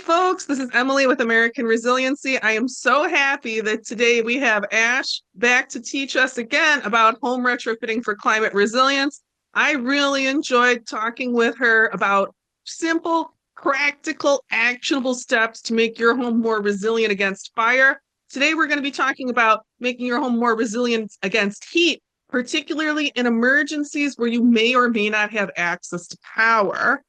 folks. This is Emily with American Resiliency. I am so happy that today we have Ash back to teach us again about home retrofitting for climate resilience. I really enjoyed talking with her about simple, practical, actionable steps to make your home more resilient against fire. Today, we're going to be talking about making your home more resilient against heat, particularly in emergencies where you may or may not have access to power.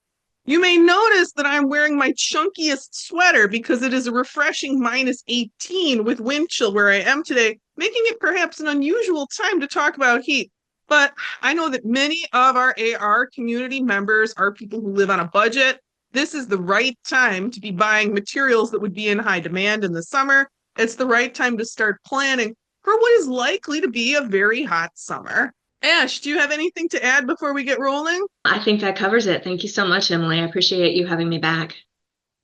You may notice that I'm wearing my chunkiest sweater because it is a refreshing -18 with wind chill where I am today, making it perhaps an unusual time to talk about heat. But I know that many of our AR community members are people who live on a budget. This is the right time to be buying materials that would be in high demand in the summer. It's the right time to start planning for what is likely to be a very hot summer. Ash, do you have anything to add before we get rolling? I think that covers it. Thank you so much, Emily. I appreciate you having me back.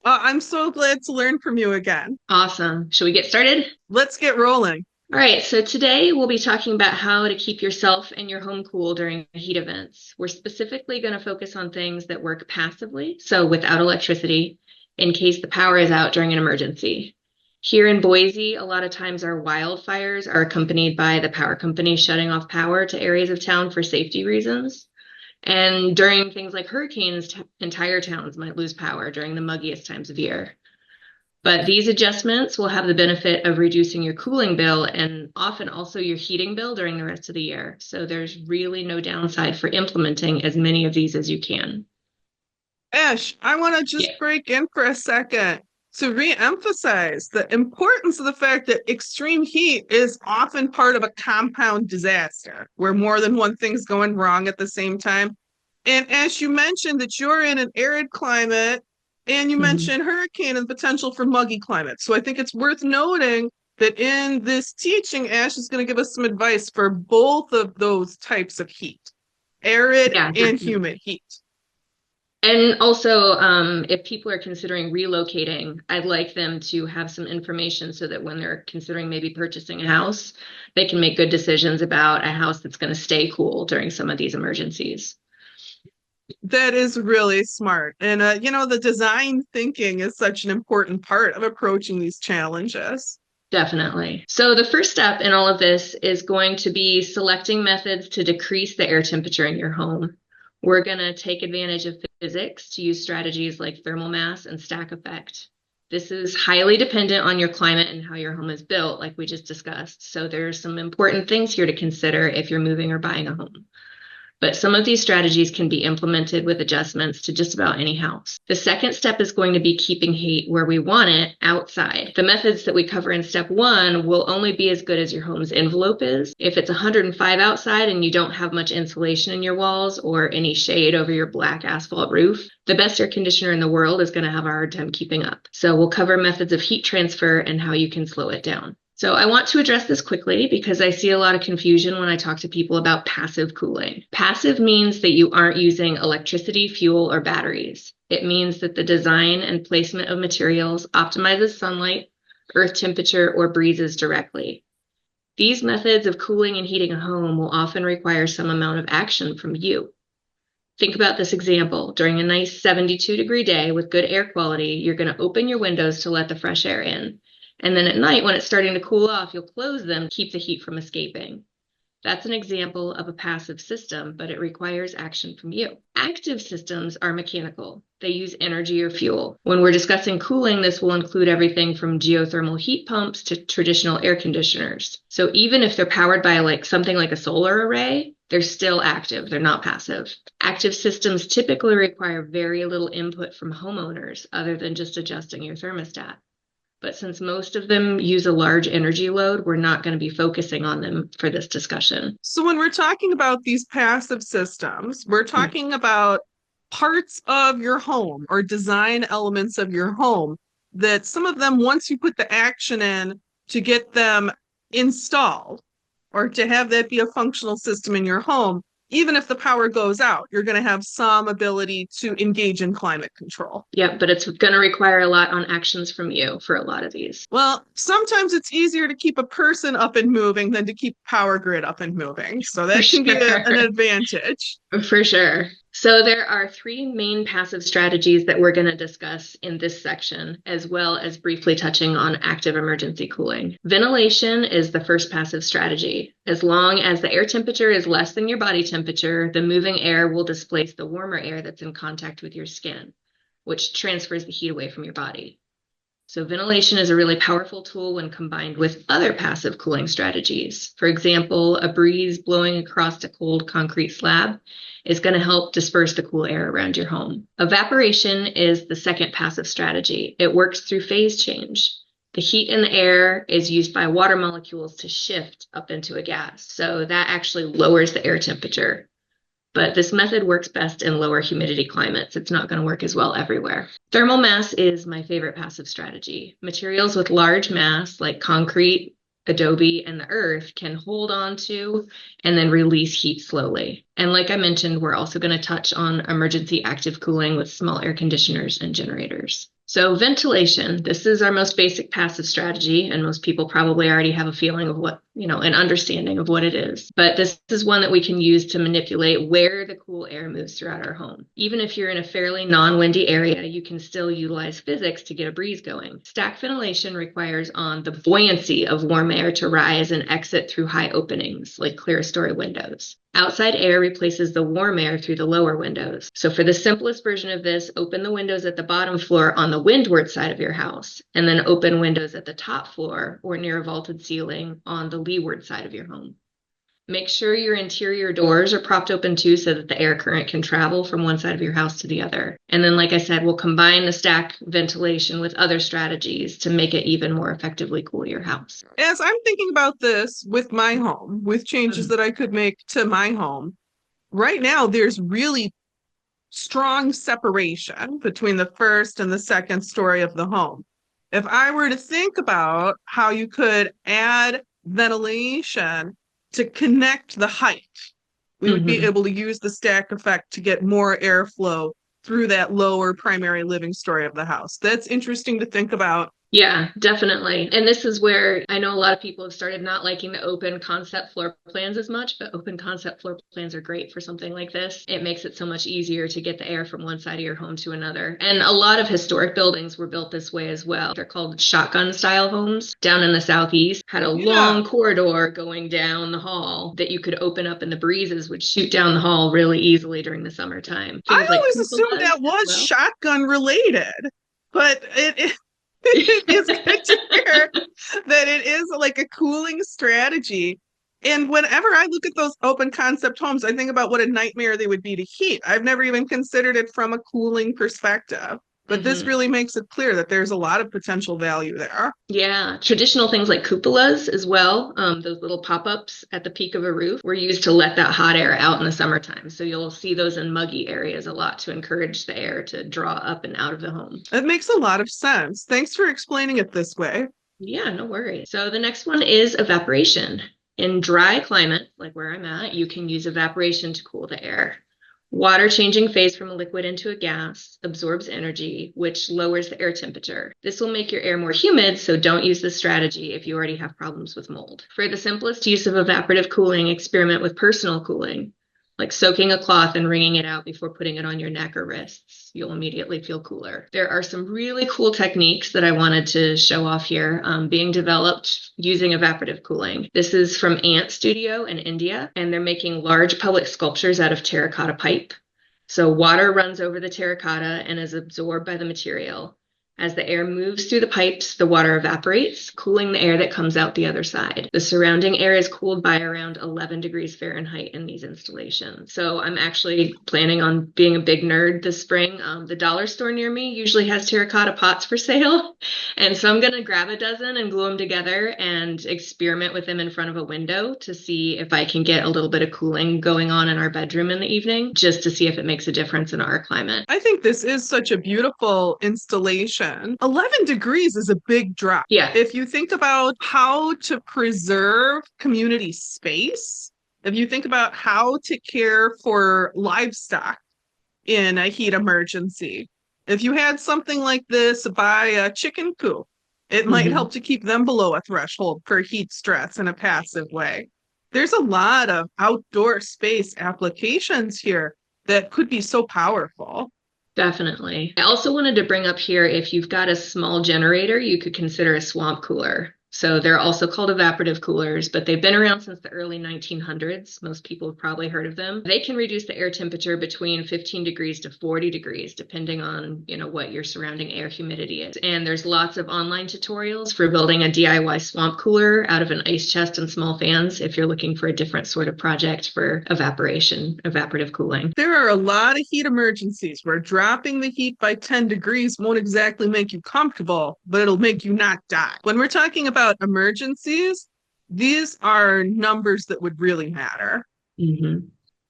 I'm so glad to learn from you again. Awesome. Should we get started? Let's get rolling. All right, so today we'll be talking about how to keep yourself and your home cool during heat events. We're specifically going to focus on things that work passively, so without electricity, in case the power is out during an emergency. Here in Boise, a lot of times our wildfires are accompanied by the power company shutting off power to areas of town for safety reasons. And during things like hurricanes, entire towns might lose power during the muggiest times of year. But these adjustments will have the benefit of reducing your cooling bill and often also your heating bill during the rest of the year. So there's really no downside for implementing as many of these as you can. Ash, I want to just break in for a second to re-emphasize the importance of the fact that extreme heat is often part of a compound disaster where more than one thing's going wrong at the same time. And as you mentioned that you're in an arid climate and you mentioned hurricane and the potential for muggy climate. So I think it's worth noting that in this teaching, Ash is going to give us some advice for both of those types of heat, arid and humid heat. And also, if people are considering relocating, I'd like them to have some information so that when they're considering maybe purchasing a house, they can make good decisions about a house that's going to stay cool during some of these emergencies. That is really smart. And, the design thinking is such an important part of approaching these challenges. Definitely. So the first step in all of this is going to be selecting methods to decrease the air temperature in your home. We're going to take advantage of physics to use strategies like thermal mass and stack effect. This is highly dependent on your climate and how your home is built, like we just discussed. So there's some important things here to consider if you're moving or buying a home. But some of these strategies can be implemented with adjustments to just about any house. The second step is going to be keeping heat where we want it, outside. The methods that we cover in step 1 will only be as good as your home's envelope is. If it's 105 outside and you don't have much insulation in your walls or any shade over your black asphalt roof, the best air conditioner in the world is going to have a hard time keeping up. So we'll cover methods of heat transfer and how you can slow it down. So I want to address this quickly because I see a lot of confusion when I talk to people about passive cooling. Passive means that you aren't using electricity, fuel, or batteries. It means that the design and placement of materials optimizes sunlight, earth temperature, or breezes directly. These methods of cooling and heating a home will often require some amount of action from you. Think about this example. During a nice 72-degree day with good air quality, you're going to open your windows to let the fresh air in. And then at night, when it's starting to cool off, you'll close them to keep the heat from escaping. That's an example of a passive system, but it requires action from you. Active systems are mechanical. They use energy or fuel. When we're discussing cooling, this will include everything from geothermal heat pumps to traditional air conditioners. So even if they're powered by something like a solar array, they're still active. They're not passive. Active systems typically require very little input from homeowners other than just adjusting your thermostat. But since most of them use a large energy load, we're not going to be focusing on them for this discussion. So when we're talking about these passive systems, we're talking about parts of your home or design elements of your home that some of them, once you put the action in to get them installed or to have that be a functional system in your home, even if the power goes out, you're going to have some ability to engage in climate control. Yeah, but it's going to require a lot on actions from you for a lot of these. Well, sometimes it's easier to keep a person up and moving than to keep power grid up and moving. So that can be an advantage. For sure. So there are three main passive strategies that we're going to discuss in this section, as well as briefly touching on active emergency cooling. Ventilation is the first passive strategy. As long as the air temperature is less than your body temperature, the moving air will displace the warmer air that's in contact with your skin, which transfers the heat away from your body. So ventilation is a really powerful tool when combined with other passive cooling strategies. For example, a breeze blowing across a cold concrete slab is going to help disperse the cool air around your home. Evaporation is the second passive strategy. It works through phase change. The heat in the air is used by water molecules to shift up into a gas. So that actually lowers the air temperature. But this method works best in lower humidity climates. It's not going to work as well everywhere. Thermal mass is my favorite passive strategy. Materials with large mass, like concrete, adobe, and the earth, can hold on to and then release heat slowly. And like I mentioned, we're also going to touch on emergency active cooling with small air conditioners and generators. So ventilation, this is our most basic passive strategy, and most people probably already have a feeling of what, an understanding of what it is. But this is one that we can use to manipulate where the cool air moves throughout our home. Even if you're in a fairly non-windy area, you can still utilize physics to get a breeze going. Stack ventilation requires on the buoyancy of warm air to rise and exit through high openings, like clerestory windows. Outside air replaces the warm air through the lower windows. So for the simplest version of this, open the windows at the bottom floor on the windward side of your house, and then open windows at the top floor or near a vaulted ceiling on the leeward side of your home. Make sure your interior doors are propped open too so that the air current can travel from one side of your house to the other. And then, like I said, we'll combine the stack ventilation with other strategies to make it even more effectively cool your house. As I'm thinking about this with my home, with changes that I could make to my home, right now there's really strong separation between the first and the second story of the home. If I were to think about how you could add ventilation to connect the height, we would be able to use the stack effect to get more airflow through that lower primary living story of the house. That's interesting to think about. Yeah, definitely. And this is where I know a lot of people have started not liking the open concept floor plans as much, but open concept floor plans are great for something like this. It makes it so much easier to get the air from one side of your home to another. And a lot of historic buildings were built this way as well. They're called shotgun style homes down in the Southeast, had a long corridor going down the hall that you could open up and the breezes would shoot down the hall really easily during the summertime. I always assumed that was shotgun related, but it it's good to hear that it is like a cooling strategy. And whenever I look at those open concept homes, I think about what a nightmare they would be to heat. I've never even considered it from a cooling perspective. But this really makes it clear that there's a lot of potential value there. Yeah, traditional things like cupolas as well, those little pop-ups at the peak of a roof were used to let that hot air out in the summertime. So you'll see those in muggy areas a lot to encourage the air to draw up and out of the home. It makes a lot of sense. Thanks for explaining it this way. Yeah, no worries. So the next one is evaporation. In dry climate, like where I'm at, you can use evaporation to cool the air. Water changing phase from a liquid into a gas absorbs energy, which lowers the air temperature. This will make your air more humid, so don't use this strategy if you already have problems with mold. For the simplest use of evaporative cooling, experiment with personal cooling, like soaking a cloth and wringing it out before putting it on your neck or wrists. You'll immediately feel cooler. There are some really cool techniques that I wanted to show off here being developed using evaporative cooling. This is from Ant Studio in India, and they're making large public sculptures out of terracotta pipe. So water runs over the terracotta and is absorbed by the material. As the air moves through the pipes, the water evaporates, cooling the air that comes out the other side. The surrounding air is cooled by around 11 degrees Fahrenheit in these installations. So I'm actually planning on being a big nerd this spring. The dollar store near me usually has terracotta pots for sale. And so I'm going to grab a dozen and glue them together and experiment with them in front of a window to see if I can get a little bit of cooling going on in our bedroom in the evening, just to see if it makes a difference in our climate. I think this is such a beautiful installation. 11 degrees is a big drop. Yeah. If you think about how to preserve community space, if you think about how to care for livestock in a heat emergency, if you had something like this by a chicken coop, it might help to keep them below a threshold for heat stress in a passive way. There's a lot of outdoor space applications here. that could be so powerful. Definitely. I also wanted to bring up here, if you've got a small generator, you could consider a swamp cooler. So they're also called evaporative coolers, but they've been around since the early 1900s. Most people have probably heard of them. They can reduce the air temperature between 15 degrees to 40 degrees, depending on, what your surrounding air humidity is. And there's lots of online tutorials for building a DIY swamp cooler out of an ice chest and small fans if you're looking for a different sort of project for evaporative cooling. There are a lot of heat emergencies where dropping the heat by 10 degrees won't exactly make you comfortable, but it'll make you not die. When we're talking about emergencies, these are numbers that would really matter. Mm-hmm.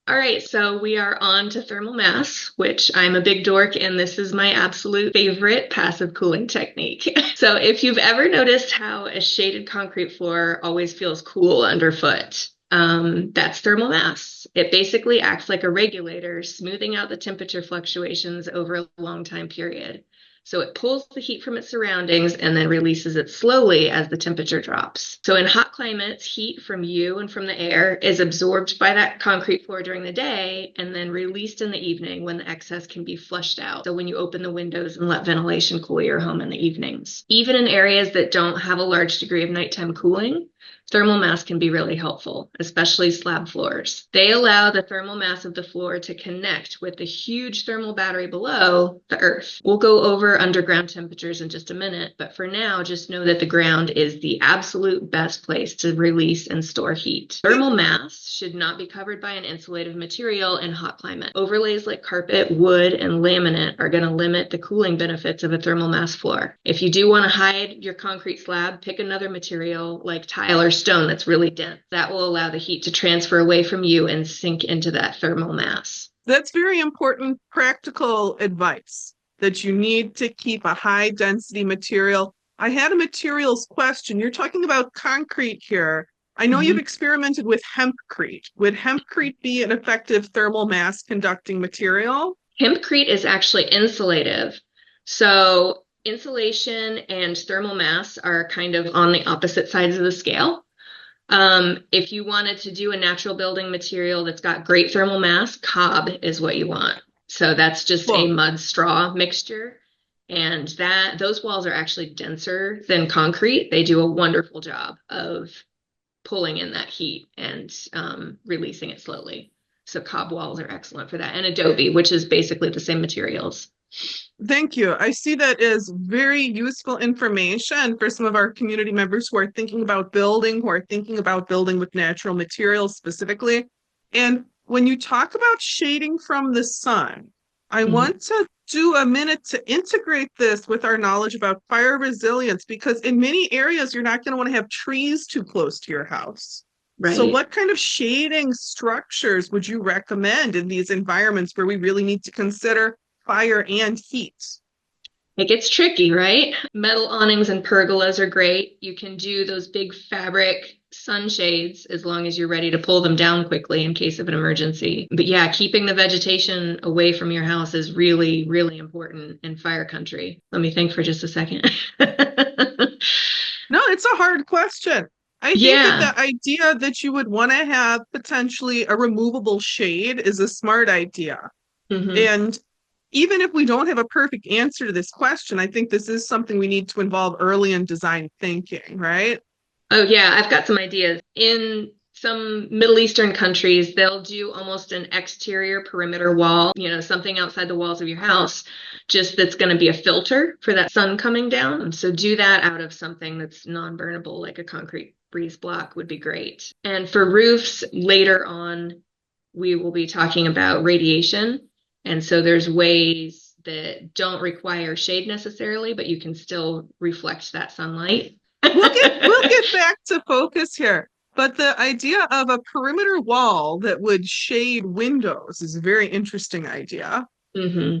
All right, so we are on to thermal mass, which I'm a big dork, and this is my absolute favorite passive cooling technique. So if you've ever noticed how a shaded concrete floor always feels cool underfoot, that's thermal mass. It basically acts like a regulator, smoothing out the temperature fluctuations over a long time period. So it pulls the heat from its surroundings and then releases it slowly as the temperature drops. So in hot climates, heat from you and from the air is absorbed by that concrete floor during the day and then released in the evening when the excess can be flushed out. So when you open the windows and let ventilation cool your home in the evenings. Even in areas that don't have a large degree of nighttime cooling, thermal mass can be really helpful, especially slab floors. They allow the thermal mass of the floor to connect with the huge thermal battery below, the earth. We'll go over underground temperatures in just a minute, but for now, just know that the ground is the absolute best place to release and store heat. Thermal mass should not be covered by an insulative material in hot climate. Overlays like carpet, wood, and laminate are going to limit the cooling benefits of a thermal mass floor. If you do want to hide your concrete slab, pick another material like tile or stone that's really dense. That will allow the heat to transfer away from you and sink into that thermal mass. That's very important practical advice, that you need to keep a high density material. I had a materials question. You're talking about concrete here. I know you've experimented with hempcrete. Would hempcrete be an effective thermal mass conducting material? Hempcrete is actually insulative. So insulation and thermal mass are kind of on the opposite sides of the scale. If you wanted to do a natural building material that's got great thermal mass, cob is what you want. So that's just a mud straw mixture. And those walls are actually denser than concrete. They do a wonderful job of pulling in that heat and releasing it slowly. So cob walls are excellent for that. And adobe, which is basically the same materials. Thank you. I see that as very useful information for some of our community members who are thinking about building, with natural materials specifically. And when you talk about shading from the sun, I want to do a minute to integrate this with our knowledge about fire resilience, because in many areas, you're not going to want to have trees too close to your house. Right. So what kind of shading structures would you recommend in these environments where we really need to consider fire and heat? It gets tricky, right? Metal awnings and pergolas are great. You can do those big fabric sunshades as long as you're ready to pull them down quickly in case of an emergency. But yeah, keeping the vegetation away from your house is really, really important in fire country. Let me think for just a second. No, it's a hard question. I think that the idea that you would want to have potentially a removable shade is a smart idea. And even if we don't have a perfect answer to this question, I think this is something we need to involve early in design thinking, right? Oh, yeah, I've got some ideas. In some Middle Eastern countries, they'll do almost an exterior perimeter wall, something outside the walls of your house, just that's going to be a filter for that sun coming down. So do that out of something that's non-burnable, like a concrete breeze block would be great. And for roofs, later on, we will be talking about radiation. And so there's ways that don't require shade necessarily, but you can still reflect that sunlight. We'll get back to focus here. But the idea of a perimeter wall that would shade windows is a very interesting idea. No,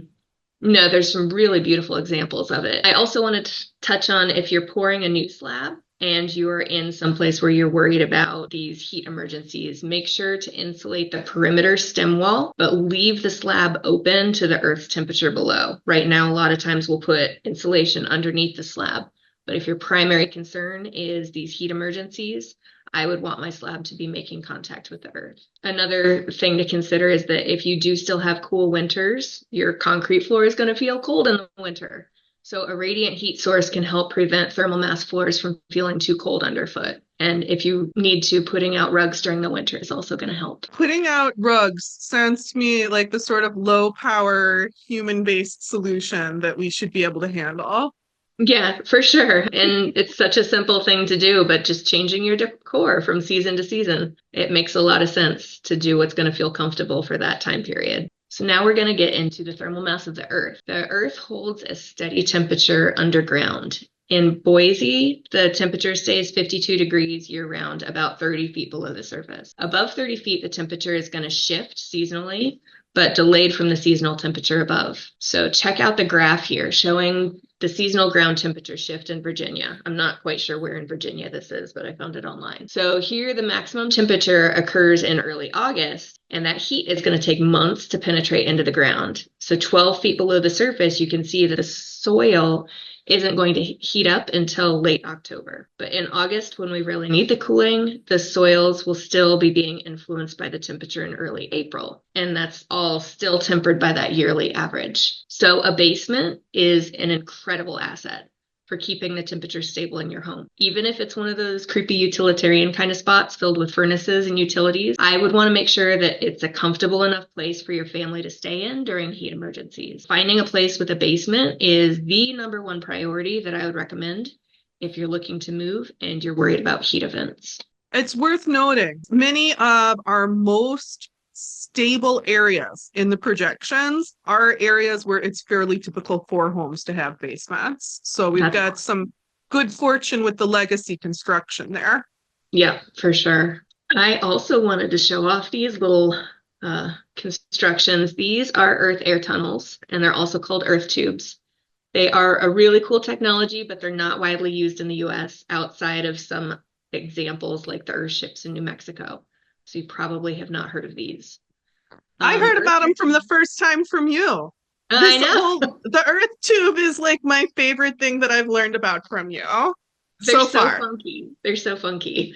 there's some really beautiful examples of it. I also wanted to touch on, if you're pouring a new slab and you're in some place where you're worried about these heat emergencies, make sure to insulate the perimeter stem wall, but leave the slab open to the earth's temperature below. Right now, a lot of times we'll put insulation underneath the slab. But if your primary concern is these heat emergencies, I would want my slab to be making contact with the earth. Another thing to consider is that if you do still have cool winters, your concrete floor is going to feel cold in the winter. So a radiant heat source can help prevent thermal mass floors from feeling too cold underfoot. And if you need to, putting out rugs during the winter is also going to help. Putting out rugs sounds to me like the sort of low power human based solution that we should be able to handle. Yeah, for sure. And it's such a simple thing to do, but just changing your decor from season to season, it makes a lot of sense to do what's going to feel comfortable for that time period. So now we're going to get into the thermal mass of the earth. The earth holds a steady temperature underground. In Boise, the temperature stays 52 degrees year round, about 30 feet below the surface. Above 30 feet, the temperature is going to shift seasonally, but delayed from the seasonal temperature above. So check out the graph here showing the seasonal ground temperature shift in Virginia. I'm not quite sure where in Virginia this is, but I found it online. So here the maximum temperature occurs in early August, and that heat is going to take months to penetrate into the ground. So 12 feet below the surface, you can see that the soil isn't going to heat up until late October. But in August, when we really need the cooling, the soils will still be being influenced by the temperature in early April. And that's all still tempered by that yearly average. So a basement is an incredible asset for keeping the temperature stable in your home. Even if it's one of those creepy utilitarian kind of spots filled with furnaces and utilities, I would want to make sure that it's a comfortable enough place for your family to stay in during heat emergencies. Finding a place with a basement is the number one priority that I would recommend if you're looking to move and you're worried about heat events. It's worth noting many of our most stable areas in the projections are areas where it's fairly typical for homes to have basements. So we've got some good fortune with the legacy construction there. Yeah, for sure. I also wanted to show off these little constructions. These are earth air tunnels, and they're also called earth tubes. They are a really cool technology, but they're not widely used in the US outside of some examples like the earthships in New Mexico. So you probably have not heard of these. I heard about them from the first time from you. I know. The earth tube is like my favorite thing that I've learned about from you They're so far. Funky. They're so funky.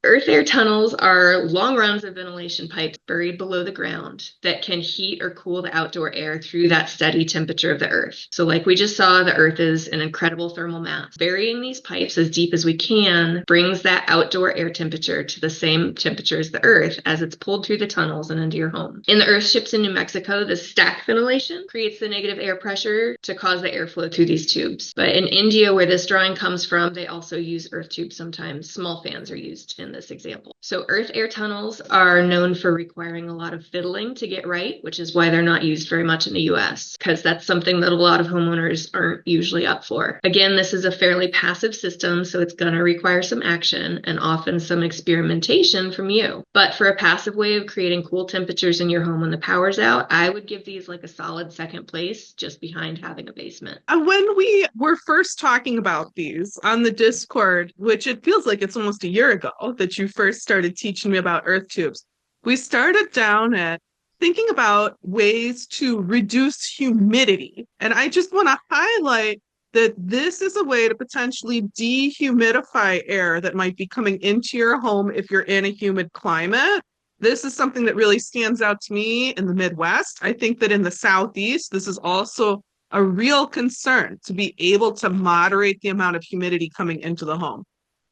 Earth air tunnels are long runs of ventilation pipes buried below the ground that can heat or cool the outdoor air through that steady temperature of the earth. So like we just saw, the earth is an incredible thermal mass. Burying these pipes as deep as we can brings that outdoor air temperature to the same temperature as the earth as it's pulled through the tunnels and into your home. In the earthships in New Mexico, the stack ventilation creates the negative air pressure to cause the airflow through these tubes. But in India, where this drawing comes from, they also use earth tubes sometimes. Small fans are used in this example. So earth air tunnels are known for requiring a lot of fiddling to get right, which is why they're not used very much in the US, because that's something that a lot of homeowners aren't usually up for. Again, this is a fairly passive system, so it's going to require some action and often some experimentation from you. But for a passive way of creating cool temperatures in your home when the power's out, I would give these like a solid second place just behind having a basement. When we were first talking about these on the Discord, which it feels like it's almost a year ago that you first started teaching me about earth tubes, we started down at thinking about ways to reduce humidity. And I just want to highlight that this is a way to potentially dehumidify air that might be coming into your home if you're in a humid climate. This is something that really stands out to me in the Midwest. I think that in the Southeast, this is also a real concern to be able to moderate the amount of humidity coming into the home.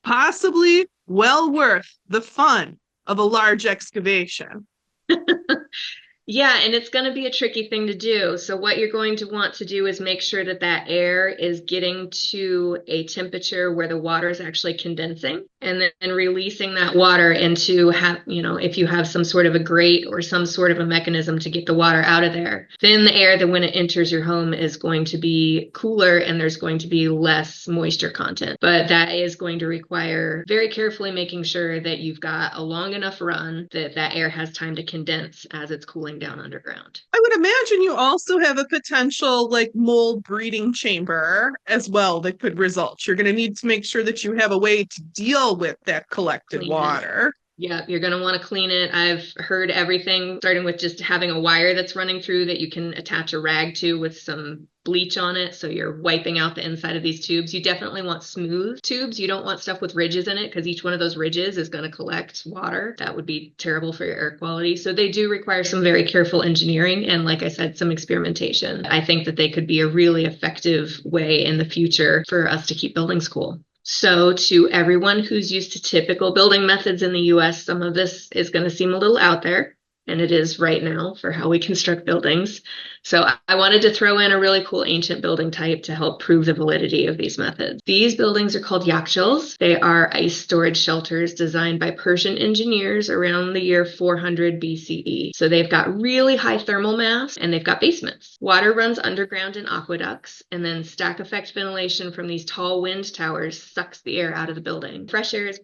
Possibly well worth the fun of a large excavation. Yeah, and it's going to be a tricky thing to do. So what you're going to want to do is make sure that that air is getting to a temperature where the water is actually condensing and then releasing that water into, if you have some sort of a grate or some sort of a mechanism to get the water out of there, then the air that when it enters your home is going to be cooler and there's going to be less moisture content. But that is going to require very carefully making sure that you've got a long enough run that that air has time to condense as it's cooling down underground. I would imagine you also have a potential like mold breeding chamber as well that could result. You're going to need to make sure that you have a way to deal with that collected water. Yeah, you're going to want to clean it. I've heard everything, starting with just having a wire that's running through that you can attach a rag to with some bleach on it. So you're wiping out the inside of these tubes. You definitely want smooth tubes. You don't want stuff with ridges in it because each one of those ridges is going to collect water. That would be terrible for your air quality. So they do require some very careful engineering and, like I said, some experimentation. I think that they could be a really effective way in the future for us to keep buildings cool. So to everyone who's used to typical building methods in the US, some of this is going to seem a little out there, and it is right now for how we construct buildings. So I wanted to throw in a really cool ancient building type to help prove the validity of these methods. These buildings are called yakhchals. They are ice storage shelters designed by Persian engineers around the year 400 BCE. So they've got really high thermal mass and they've got basements. Water runs underground in aqueducts, and then stack effect ventilation from these tall wind towers sucks the air out of the building. Fresh air is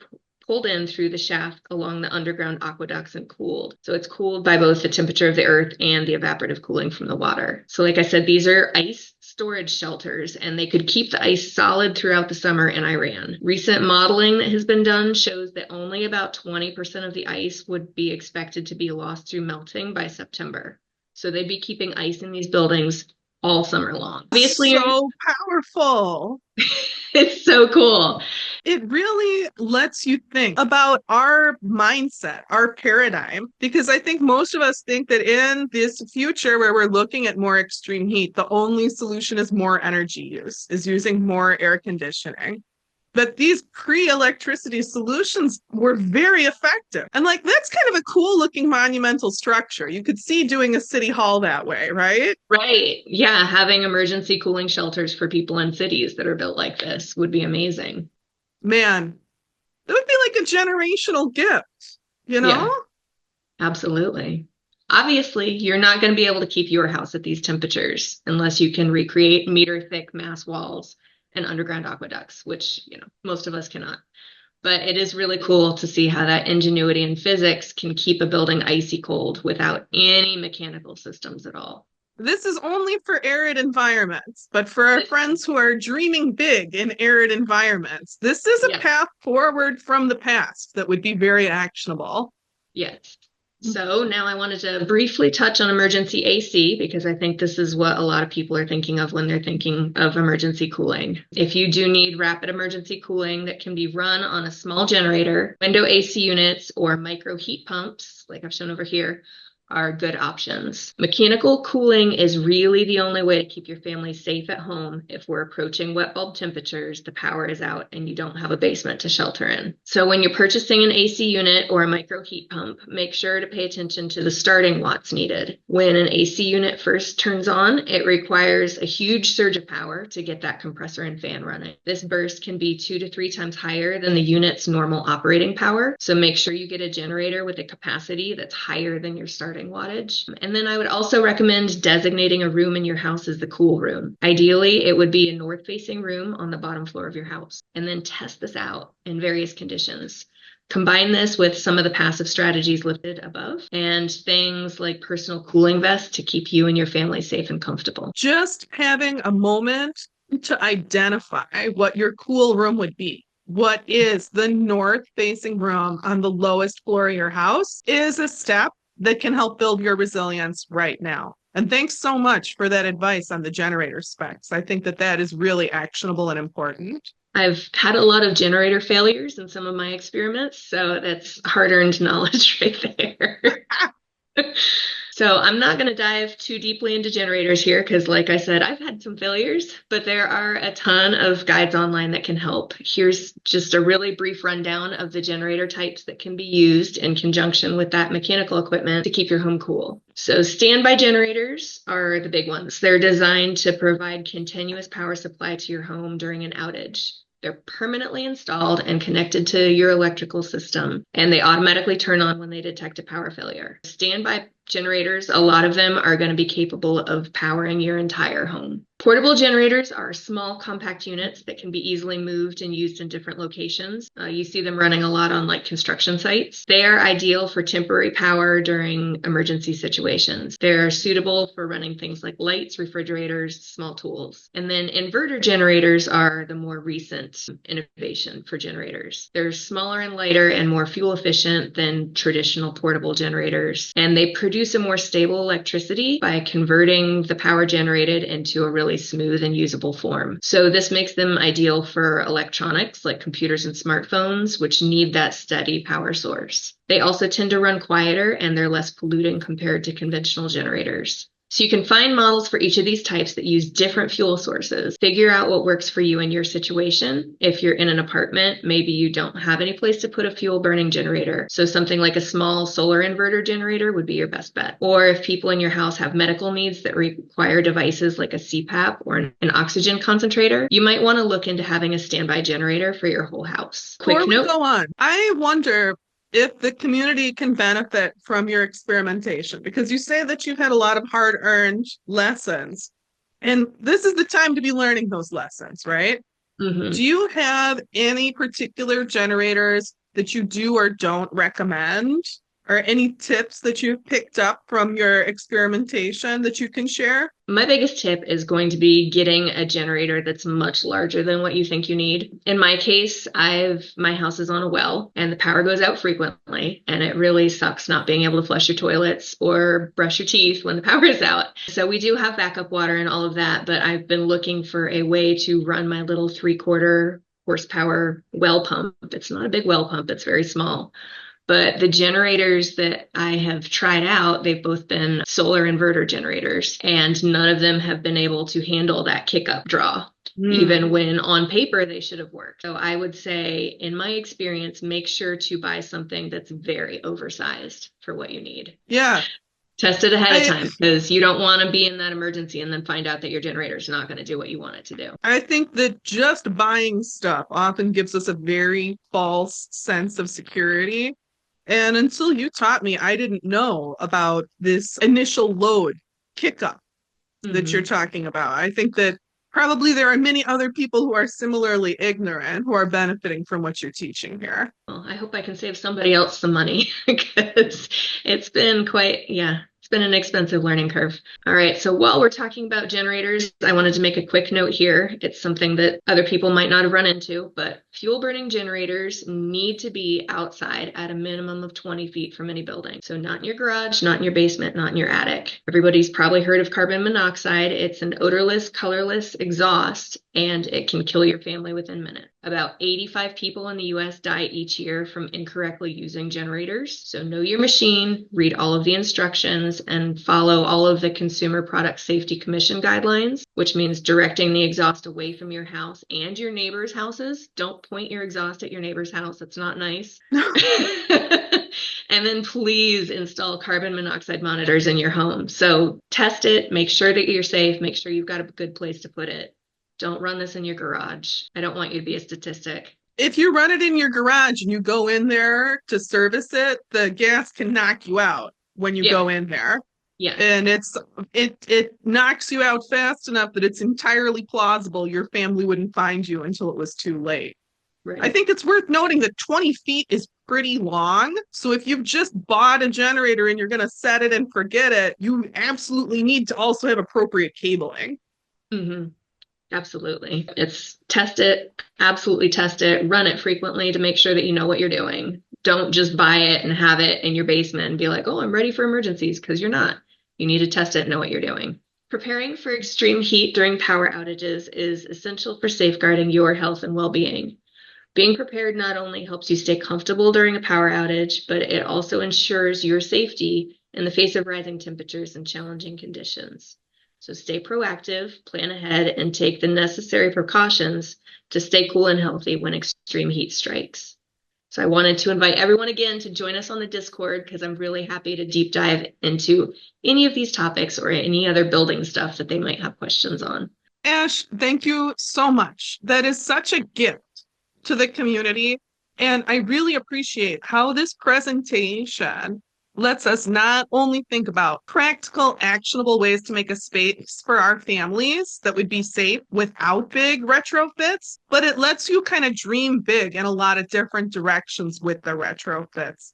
pulled in through the shaft along the underground aqueducts and cooled. So it's cooled by both the temperature of the earth and the evaporative cooling from the water. So like I said, these are ice storage shelters, and they could keep the ice solid throughout the summer in Iran. Recent modeling that has been done shows that only about 20% of the ice would be expected to be lost through melting by September. So they'd be keeping ice in these buildings all summer long. Obviously, So powerful. it's so cool. It really lets you think about our mindset, our paradigm, because I think most of us think that in this future where we're looking at more extreme heat, the only solution is more energy use, is using more air conditioning. But these pre-electricity solutions were very effective. And like, that's kind of a cool looking monumental structure. You could see doing a city hall that way, right? Right. Yeah. Having emergency cooling shelters for people in cities that are built like this would be amazing. Man, that would be like a generational gift, you know? Yeah, absolutely. Obviously, you're not going to be able to keep your house at these temperatures unless you can recreate meter thick mass walls and underground aqueducts, which, most of us cannot. But it is really cool to see how that ingenuity in physics can keep a building icy cold without any mechanical systems at all. This is only for arid environments, but for our friends who are dreaming big in arid environments, this is a Yes. path forward from the past that would be very actionable. Yes. So now I wanted to briefly touch on emergency AC because I think this is what a lot of people are thinking of when they're thinking of emergency cooling. If you do need rapid emergency cooling that can be run on a small generator, window AC units or micro heat pumps, like I've shown over here, are good options. Mechanical cooling is really the only way to keep your family safe at home if we're approaching wet bulb temperatures, the power is out, and you don't have a basement to shelter in. So when you're purchasing an AC unit or a micro heat pump, make sure to pay attention to the starting watts needed. When an AC unit first turns on, it requires a huge surge of power to get that compressor and fan running. This burst can be 2 to 3 times higher than the unit's normal operating power, so make sure you get a generator with a capacity that's higher than your starting wattage. And then I would also recommend designating a room in your house as the cool room. Ideally, it would be a north-facing room on the bottom floor of your house. And then test this out in various conditions. Combine this with some of the passive strategies listed above and things like personal cooling vests to keep you and your family safe and comfortable. Just having a moment to identify what your cool room would be. What is the north-facing room on the lowest floor of your house is a step that can help build your resilience right now. And thanks so much for that advice on the generator specs. I think that that is really actionable and important. I've had a lot of generator failures in some of my experiments, so that's hard-earned knowledge right there. So I'm not going to dive too deeply into generators here because, like I said, I've had some failures, but there are a ton of guides online that can help. Here's just a really brief rundown of the generator types that can be used in conjunction with that mechanical equipment to keep your home cool. So standby generators are the big ones. They're designed to provide continuous power supply to your home during an outage. They're permanently installed and connected to your electrical system, and they automatically turn on when they detect a power failure. Standby generators, a lot of them are going to be capable of powering your entire home. Portable generators are small, compact units that can be easily moved and used in different locations. You see them running a lot on like construction sites. They are ideal for temporary power during emergency situations. They're suitable for running things like lights, refrigerators, small tools. And then inverter generators are the more recent innovation for generators. They're smaller and lighter and more fuel efficient than traditional portable generators. And they produce a more stable electricity by converting the power generated into a really smooth and usable form. So this makes them ideal for electronics like computers and smartphones, which need that steady power source. They also tend to run quieter and they're less polluting compared to conventional generators. So you can find models for each of these types that use different fuel sources. Figure out what works for you in your situation. If you're in an apartment, maybe you don't have any place to put a fuel burning generator. So something like a small solar inverter generator would be your best bet. Or if people in your house have medical needs that require devices like a CPAP or an oxygen concentrator, you might want to look into having a standby generator for your whole house. Before Quick we note. go on, I wonder if the community can benefit from your experimentation, because you say that you've had a lot of hard-earned lessons, and this is the time to be learning those lessons, right? Mhm. Do you have any particular generators that you do or don't recommend, or any tips that you've picked up from your experimentation that you can share? My biggest tip is going to be getting a generator that's much larger than what you think you need. In my case, my house is on a well and the power goes out frequently, and it really sucks not being able to flush your toilets or brush your teeth when the power is out. So we do have backup water and all of that, but I've been looking for a way to run my little 3/4 horsepower well pump. It's not a big well pump, it's very small. But the generators that I have tried out, they've both been solar inverter generators, and none of them have been able to handle that kick up draw, even when on paper they should have worked. So I would say, in my experience, make sure to buy something that's very oversized for what you need. Yeah. Test it ahead of time, because you don't want to be in that emergency and then find out that your generator is not going to do what you want it to do. I think that just buying stuff often gives us a very false sense of security. And until you taught me, I didn't know about this initial load kick up that you're talking about. I think that probably there are many other people who are similarly ignorant who are benefiting from what you're teaching here. Well, I hope I can save somebody else some money, because it's been it's been an expensive learning curve. All right, so while we're talking about generators, I wanted to make a quick note here. It's something that other people might not have run into, but fuel burning generators need to be outside at a minimum of 20 feet from any building. So not in your garage, not in your basement, not in your attic. Everybody's probably heard of carbon monoxide. It's an odorless, colorless exhaust, and it can kill your family within minutes. About 85 people in the US die each year from incorrectly using generators. So know your machine, read all of the instructions, and follow all of the Consumer Product Safety Commission guidelines, which means directing the exhaust away from your house and your neighbors' houses. Don't point your exhaust at your neighbor's house. That's not nice. And then please install carbon monoxide monitors in your home. So test it, make sure that you're safe, make sure you've got a good place to put it. Don't run this in your garage. I don't want you to be a statistic. If you run it in your garage and you go in there to service it, the gas can knock you out when you go in there. Yeah. And it knocks you out fast enough that it's entirely plausible your family wouldn't find you until it was too late. Right. I think it's worth noting that 20 feet is pretty long. So if you've just bought a generator and you're going to set it and forget it, you absolutely need to also have appropriate cabling. Mm-hmm. Absolutely. Absolutely test it, run it frequently to make sure that you know what you're doing. Don't just buy it and have it in your basement and be like, oh, I'm ready for emergencies, because you're not. You need to test it and know what you're doing. Preparing for extreme heat during power outages is essential for safeguarding your health and well-being. Being prepared not only helps you stay comfortable during a power outage, but it also ensures your safety in the face of rising temperatures and challenging conditions. So stay proactive, plan ahead, and take the necessary precautions to stay cool and healthy when extreme heat strikes. So I wanted to invite everyone again to join us on the Discord, because I'm really happy to deep dive into any of these topics or any other building stuff that they might have questions on. Ash, thank you so much. That is such a gift to the community. And I really appreciate how this presentation lets us not only think about practical, actionable ways to make a space for our families that would be safe without big retrofits, but it lets you kind of dream big in a lot of different directions with the retrofits.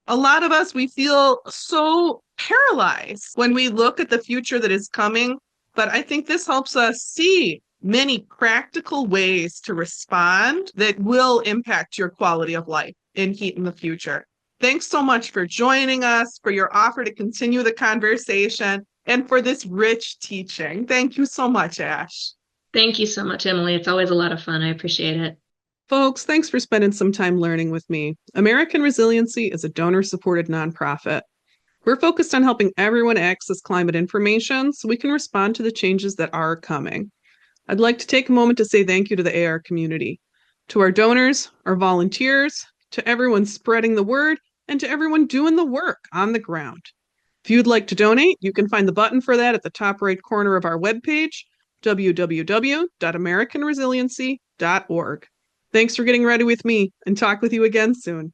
A lot of us, we feel so paralyzed when we look at the future that is coming, but I think this helps us see many practical ways to respond that will impact your quality of life in heat in the future. Thanks so much for joining us, for your offer to continue the conversation, and for this rich teaching. Thank you so much, Ash. Thank you so much, Emily. It's always a lot of fun. I appreciate it. Folks, thanks for spending some time learning with me. American Resiliency is a donor-supported nonprofit. We're focused on helping everyone access climate information so we can respond to the changes that are coming. I'd like to take a moment to say thank you to the AR community, to our donors, our volunteers, to everyone spreading the word, and to everyone doing the work on the ground. If you'd like to donate, you can find the button for that at the top right corner of our webpage, www.americanresiliency.org. Thanks for getting ready with me, and talk with you again soon.